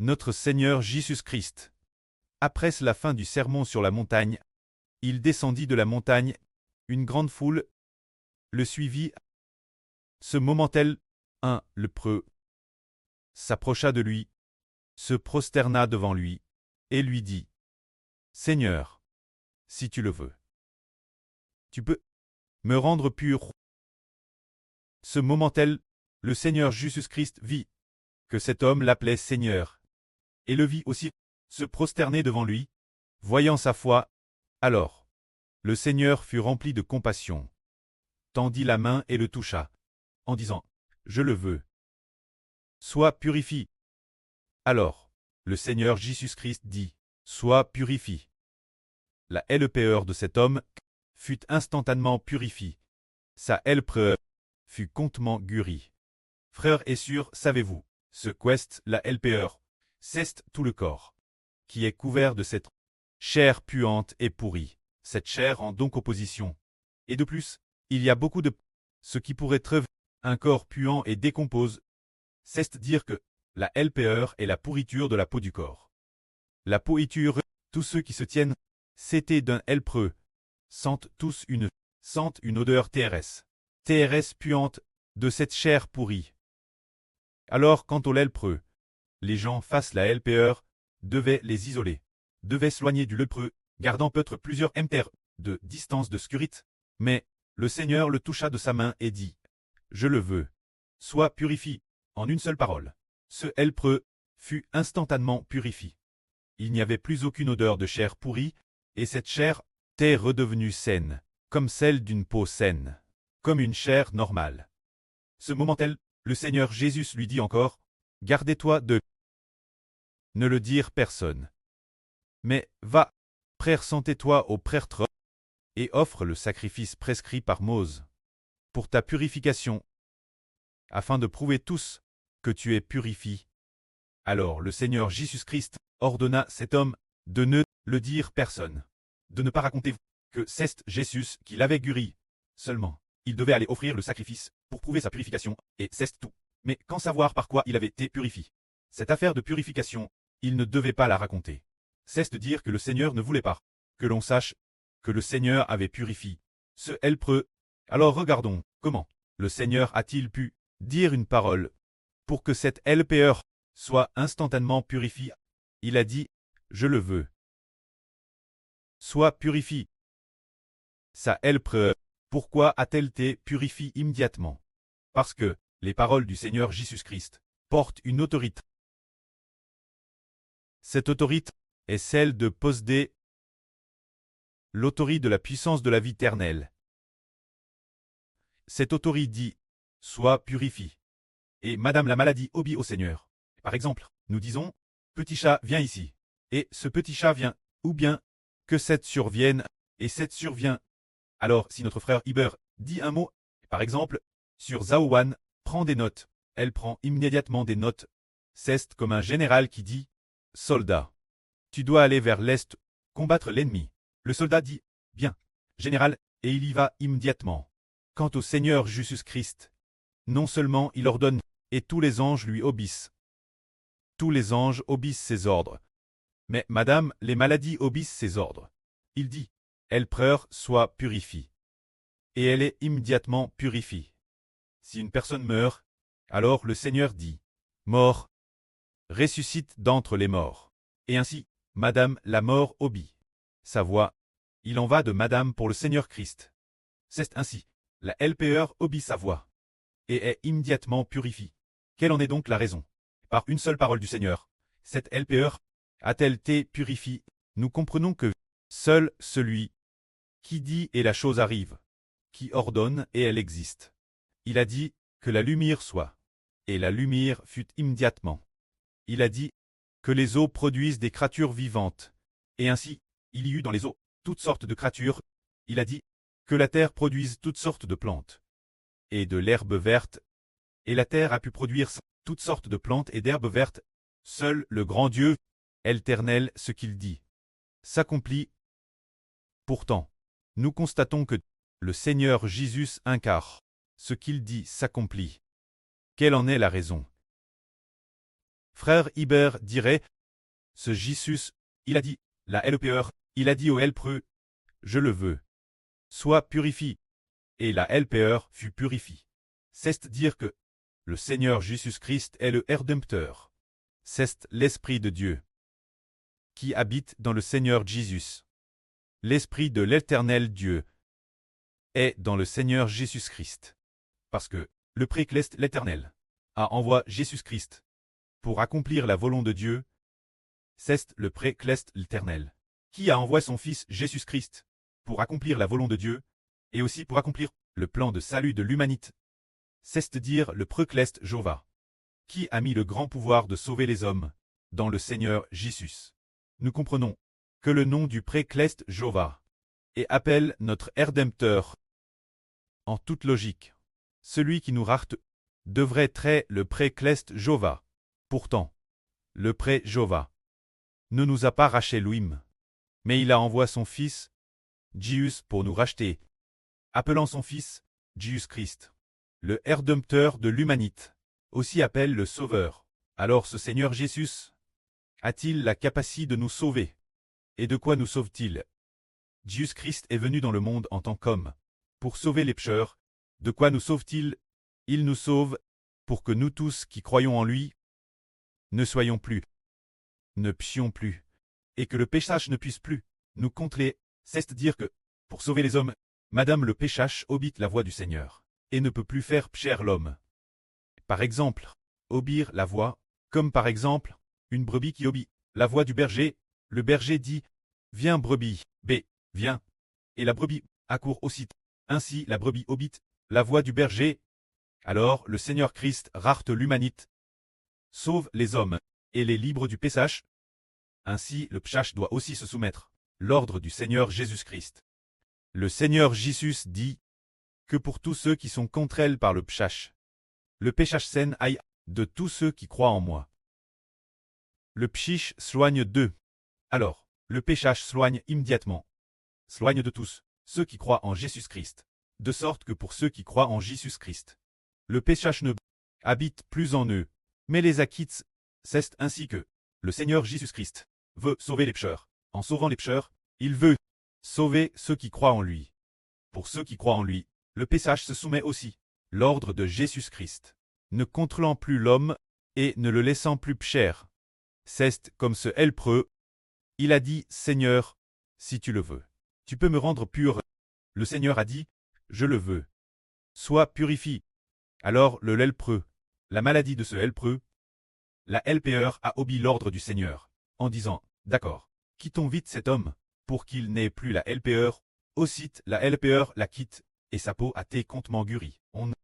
notre Seigneur Jésus-Christ. Après la fin du sermon sur la montagne, il descendit de la montagne, une grande foule le suivit. Ce moment-tel, un lépreux s'approcha de lui, se prosterna devant lui, et lui dit : Seigneur, si tu le veux, tu peux me rendre pur. Ce moment-tel, le Seigneur Jésus-Christ vit que cet homme l'appelait Seigneur, et le vit aussi se prosterner devant lui, voyant sa foi. Alors, le Seigneur fut rempli de compassion, tendit la main et le toucha, en disant : Je le veux. Sois purifié. Alors, le Seigneur Jésus-Christ dit : Sois purifié. La lèpre de cet homme fut instantanément purifiée. Sa lèpre fut comptement guérie. Frères et sœurs, savez-vous, ce qu'est la lèpre, c'est tout le corps, qui est couvert de cette chair puante et pourrie. Cette chair en donc opposition. Et de plus, il y a beaucoup de ce qui pourrait être un corps puant et décompose, c'est dire que la lèpre est la pourriture de la peau du corps. La pourriture, tous ceux qui se tiennent, c'était d'un lépreux, sentent tous une odeur TRS puante, de cette chair pourrie. Alors quant aux lépreux, les gens face la lèpre devaient les isoler, devaient s'éloigner du lépreux, gardant peut-être plusieurs mètres de distance de sécurité, mais le Seigneur le toucha de sa main et dit : Je le veux. Sois purifié. En une seule parole, ce lépreux fut instantanément purifié. Il n'y avait plus aucune odeur de chair pourrie, et cette chair était redevenue saine, comme celle d'une peau saine, comme une chair normale. Ce moment-tel, le Seigneur Jésus lui dit encore : Gardez-toi de ne le dire personne. Mais va, présente-toi au prêtre et offre le sacrifice prescrit par Moïse pour ta purification, afin de prouver tous que tu es purifié. Alors le Seigneur Jésus-Christ ordonna cet homme de ne le dire personne, de ne pas raconter que c'est Jésus qui l'avait guéri. Seulement, il devait aller offrir le sacrifice pour prouver sa purification, et c'est tout. Mais quand savoir par quoi il avait été purifié? Cette affaire de purification, il ne devait pas la raconter. C'est de dire que le Seigneur ne voulait pas que l'on sache que le Seigneur avait purifié ce lépreux. Alors regardons comment le Seigneur a-t-il pu dire une parole pour que cette lèpre soit instantanément purifiée. Il a dit : Je le veux. Sois purifié. Sa lèpre, pourquoi a-t-elle été purifiée immédiatement? Parce que les paroles du Seigneur Jésus-Christ portent une autorité. Cette autorité est celle de posséder l'autorité de la puissance de la vie éternelle. Cette autorité dit : Sois purifié. Et Madame la maladie obéit au Seigneur. Par exemple, nous disons : Petit chat, viens ici. Et ce petit chat vient. Ou bien, que cette survienne, et cette survient. Alors, si notre frère Iber dit un mot, par exemple, sur Zaowan, prend des notes, elle prend immédiatement des notes. C'est comme un général qui dit : Soldat, tu dois aller vers l'est, combattre l'ennemi. Le soldat dit : Bien, général, et il y va immédiatement. Quant au Seigneur Jésus-Christ, non seulement il ordonne, et tous les anges lui obéissent. Tous les anges obéissent ses ordres. Mais Madame, les maladies obéissent ses ordres. Il dit : Lèpre, sois purifiée. Et elle est immédiatement purifiée. Si une personne meurt, alors le Seigneur dit : Mort, ressuscite d'entre les morts. Et ainsi, Madame la mort obéit. Sa voix, il en va de Madame pour le Seigneur Christ. C'est ainsi, la lèpre obéit sa voix, et est immédiatement purifiée. Quelle en est donc la raison? Par une seule parole du Seigneur, cette lèpre a-t-elle été purifiée? Nous comprenons que seul celui qui dit et la chose arrive, qui ordonne et elle existe. Il a dit que la lumière soit, et la lumière fut immédiatement. Il a dit que les eaux produisent des créatures vivantes, et ainsi, il y eut dans les eaux toutes sortes de créatures. Il a dit que la terre produise toutes sortes de plantes, et de l'herbe verte, et la terre a pu produire toutes sortes de plantes et d'herbes vertes. Seul le grand Dieu, éternel, ce qu'il dit s'accomplit. Pourtant, nous constatons que le Seigneur Jésus incarne ce qu'il dit s'accomplit. Quelle en est la raison? Frère Iber dirait, ce Jesus, il a dit, la LPR, il a dit au Helpreux, je le veux. Sois purifie. Et la LPR fut purifiée. C'est dire que le Seigneur Jésus-Christ est le Rédempteur. C'est l'Esprit de Dieu qui habite dans le Seigneur Jésus. L'Esprit de l'Éternel Dieu est dans le Seigneur Jésus-Christ. Parce que le Précleste l'Éternel a envoyé Jésus-Christ pour accomplir la volonté de Dieu. C'est le Précleste l'Éternel qui a envoyé son Fils Jésus-Christ pour accomplir la volonté de Dieu et aussi pour accomplir le plan de salut de l'humanité. C'est-à-dire le Précleste Jéhovah qui a mis le grand pouvoir de sauver les hommes dans le Seigneur Jésus. Nous comprenons que le nom du Précleste Jéhovah et appelle notre Rédempteur. En toute logique, celui qui nous rachète devrait être le Précleste Jéhovah. Pourtant, le Pré Jéhovah ne nous a pas racheté lui-même, mais il a envoyé son Fils, Jésus, pour nous racheter, appelant son Fils, Jésus-Christ, le Rédempteur de l'humanité, aussi appelle le Sauveur. Alors ce Seigneur Jésus a-t-il la capacité de nous sauver? Et de quoi nous sauve-t-il? Jésus-Christ est venu dans le monde en tant qu'homme, pour sauver les pécheurs. De quoi nous sauve-t-il? Il nous sauve, pour que nous tous qui croyons en lui, ne soyons plus, ne péchions plus, et que le péchage ne puisse plus nous contrer. C'est-à-dire que, pour sauver les hommes, Madame le péchage obéit la voix du Seigneur, et ne peut plus faire pécher l'homme. Par exemple, obéir la voix, comme par exemple, une brebis qui obéit la voix du berger. Le berger dit, viens brebis, viens. Et la brebis accourt aussitôt. Ainsi la brebis obéit la voix du berger. Alors le Seigneur Christ rachète l'humanité, sauve les hommes, et les livre du péchage. Ainsi le péchage doit aussi se soumettre, l'ordre du Seigneur Jésus-Christ. Le Seigneur Jésus dit, que pour tous ceux qui sont contre elle par le péchage, le péchage s'en aille de tous ceux qui croient en moi. Le péchage s'éloigne d'eux. Alors, le péchage s'éloigne immédiatement. S'éloigne de tous ceux qui croient en Jésus-Christ. De sorte que pour ceux qui croient en Jésus-Christ, le péchage ne habite plus en eux, mais les acquitte. C'est ainsi que le Seigneur Jésus-Christ veut sauver les pécheurs. En sauvant les pécheurs, il veut sauver ceux qui croient en lui. Pour ceux qui croient en lui, le péchage se soumet aussi. L'ordre de Jésus-Christ, ne contrôlant plus l'homme et ne le laissant plus pécher. C'est comme ce Helpreux. Il a dit, Seigneur, si tu le veux, tu peux me rendre pur. Le Seigneur a dit, je le veux. Sois purifié. Alors le Helpreux, la maladie de ce Helpreux, la LPR a obéi l'ordre du Seigneur, en disant, d'accord, quittons vite cet homme, pour qu'il n'ait plus la LPR. Aussitôt la LPR la quitte, et sa peau a été complètement guérie.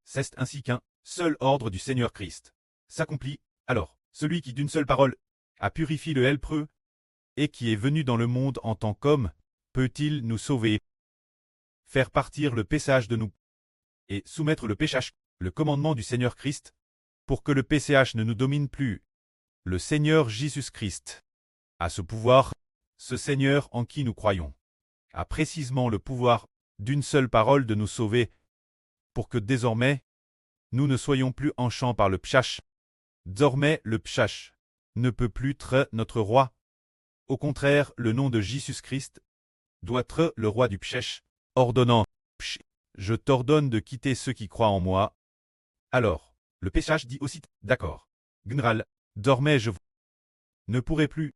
C'est ainsi qu'un seul ordre du Seigneur Christ s'accomplit. Alors, celui qui d'une seule parole a purifié le Helpreux, et qui est venu dans le monde en tant qu'homme, peut-il nous sauver, faire partir le péchage de nous, et soumettre le péchage, le commandement du Seigneur Christ, pour que le péchage ne nous domine plus. Le Seigneur Jésus-Christ a ce pouvoir, ce Seigneur en qui nous croyons, a précisément le pouvoir d'une seule parole de nous sauver, pour que désormais, nous ne soyons plus enchants par le péchage. Désormais, le péchage ne peut plus être notre roi. Au contraire, le nom de Jésus-Christ doit être le roi du péché, ordonnant, je t'ordonne de quitter ceux qui croient en moi. Alors, le péchage dit aussi, d'accord, Gnral, désormais je ne pourrai plus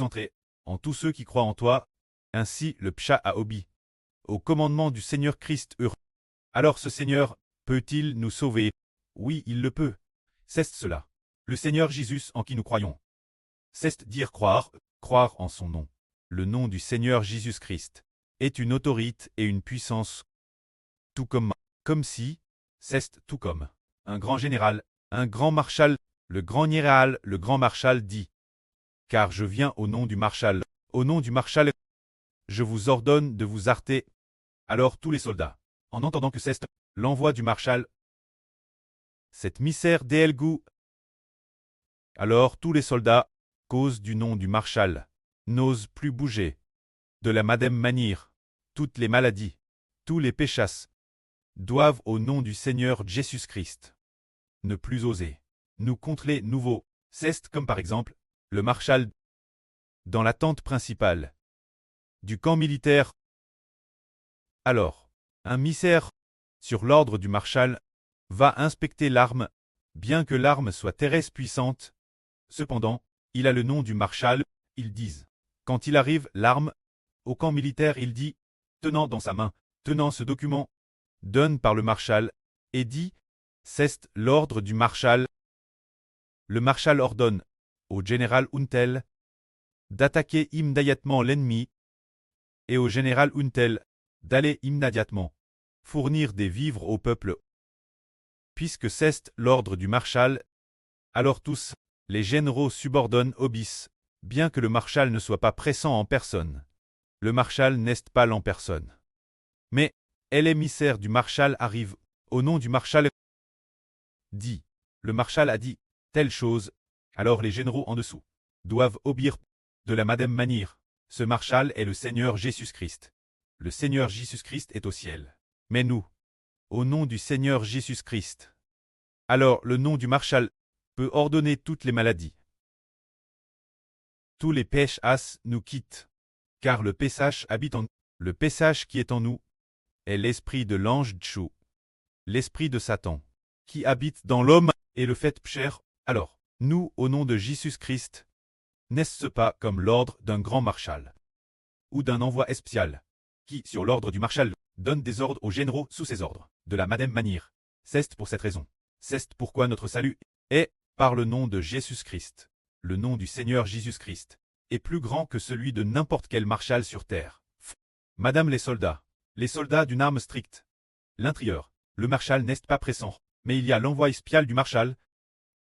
entrer en tous ceux qui croient en toi. Ainsi le péché a obéi au commandement du Seigneur Christ heureux. Alors ce Seigneur peut-il nous sauver? Oui, il le peut. C'est cela. Le Seigneur Jésus en qui nous croyons. C'est dire croire en son nom. Le nom du Seigneur Jésus-Christ est une autorité et une puissance, tout comme si, c'est tout comme un grand général, un grand marshal, le grand marshal dit, car je viens au nom du marshal, je vous ordonne de vous arrêter. Alors tous les soldats, en entendant que c'est l'envoi du marshal, cette misère d'Elgou, alors tous les soldats, cause du nom du marshal, n'osent plus bouger. De la même manière, toutes les maladies, tous les péchasses, doivent au nom du Seigneur Jésus-Christ ne plus oser nous contre les nouveaux. C'est comme par exemple, le marshal dans la tente principale du camp militaire. Alors, un missaire, sur l'ordre du marshal, va inspecter l'arme, bien que l'arme soit très puissante. Cependant, il a le nom du marshal, ils disent. Quand il arrive, l'arme, au camp militaire, il dit, tenant dans sa main, tenant ce document, donne par le marshal, et dit, c'est l'ordre du marshal. Le marshal ordonne au général Untel d'attaquer immédiatement l'ennemi, et au général Untel d'aller immédiatement fournir des vivres au peuple. Puisque c'est l'ordre du marshal, alors tous, les généraux subordonnent obéissent, bien que le marshal ne soit pas pressant en personne. Le marshal n'est pas en personne. Mais, l'émissaire du marshal arrive, au nom du marshal, dit. Le marshal a dit telle chose, alors les généraux en dessous doivent obéir de la même manière. Ce marshal est le Seigneur Jésus-Christ. Le Seigneur Jésus-Christ est au ciel. Mais nous, au nom du Seigneur Jésus-Christ. Alors le nom du marshal peut ordonner toutes les maladies. Tous les péchas nous quittent, car le Pesach habite en nous. Le Pesach qui est en nous est l'esprit de l'ange Tchou, l'esprit de Satan, qui habite dans l'homme, et le fait pécher. Alors, nous, au nom de Jésus-Christ, n'est-ce pas comme l'ordre d'un grand marshal ou d'un envoi spécial, qui, sur l'ordre du marshal, donne des ordres aux généraux sous ses ordres, de la même manière. C'est pour cette raison. C'est pourquoi notre salut est, par le nom de Jésus-Christ. Le nom du Seigneur Jésus-Christ est plus grand que celui de n'importe quel marshal sur terre. Madame les soldats d'une arme stricte. L'intérieur, le marshal n'est pas pressant, mais il y a l'envoi spécial du marshal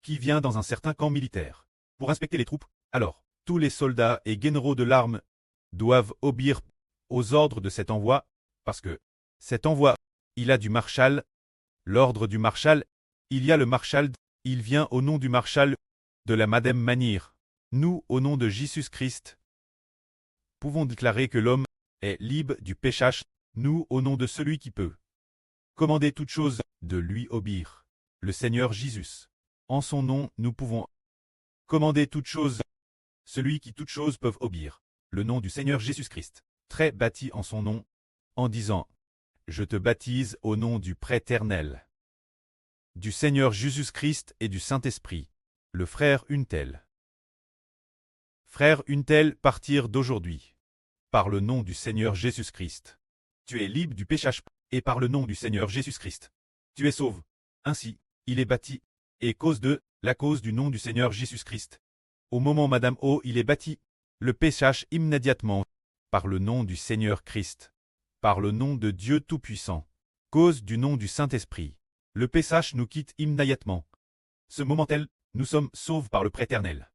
qui vient dans un certain camp militaire pour inspecter les troupes. Alors, tous les soldats et généraux de l'arme doivent obéir aux ordres de cet envoi, parce que cet envoi, il a du marshal, l'ordre du marshal, il y a le marshal, il vient au nom du marshal, de la même manière. Nous, au nom de Jésus-Christ, pouvons déclarer que l'homme est libre du péchage, nous, au nom de celui qui peut commander toutes choses, de lui obéir, le Seigneur Jésus. En son nom, nous pouvons commander toutes choses, celui qui toutes choses peuvent obéir, le nom du Seigneur Jésus-Christ, très bâti en son nom, en disant, je te baptise au nom du Préternel, du Seigneur Jésus-Christ et du Saint-Esprit, le frère Untel. Frère Untel, partir d'aujourd'hui, par le nom du Seigneur Jésus-Christ, tu es libre du péchage, et par le nom du Seigneur Jésus-Christ, tu es sauve. Ainsi, il est bâti, et cause de, la cause du nom du Seigneur Jésus-Christ. Au moment Madame O, il est bâti, le péchage immédiatement, par le nom du Seigneur Christ, par le nom de Dieu Tout-Puissant, cause du nom du Saint-Esprit. Le péchage nous quitte immédiatement. Ce moment tel, nous sommes sauvés par le Préternel.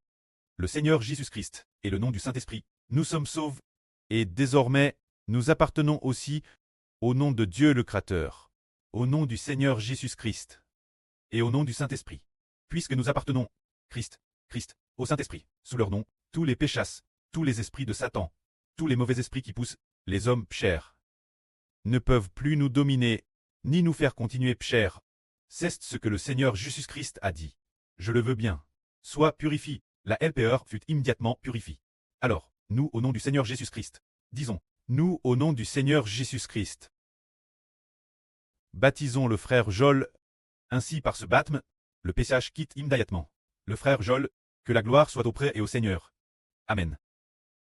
Le Seigneur Jésus-Christ, et le nom du Saint-Esprit, nous sommes sauvés, et désormais, nous appartenons aussi au nom de Dieu le Créateur, au nom du Seigneur Jésus-Christ, et au nom du Saint-Esprit. Puisque nous appartenons, Christ, au Saint-Esprit, sous leur nom, tous les péchas, tous les esprits de Satan, tous les mauvais esprits qui poussent, les hommes pécheurs, ne peuvent plus nous dominer, ni nous faire continuer pécher. C'est ce que le Seigneur Jésus-Christ a dit. Je le veux bien. Sois purifié. La LPR fut immédiatement purifiée. Alors, nous, au nom du Seigneur Jésus-Christ, disons, nous, au nom du Seigneur Jésus-Christ, baptisons le frère Joël, ainsi par ce baptême, le péchage quitte immédiatement. Le frère Joël, que la gloire soit auprès et au Seigneur. Amen.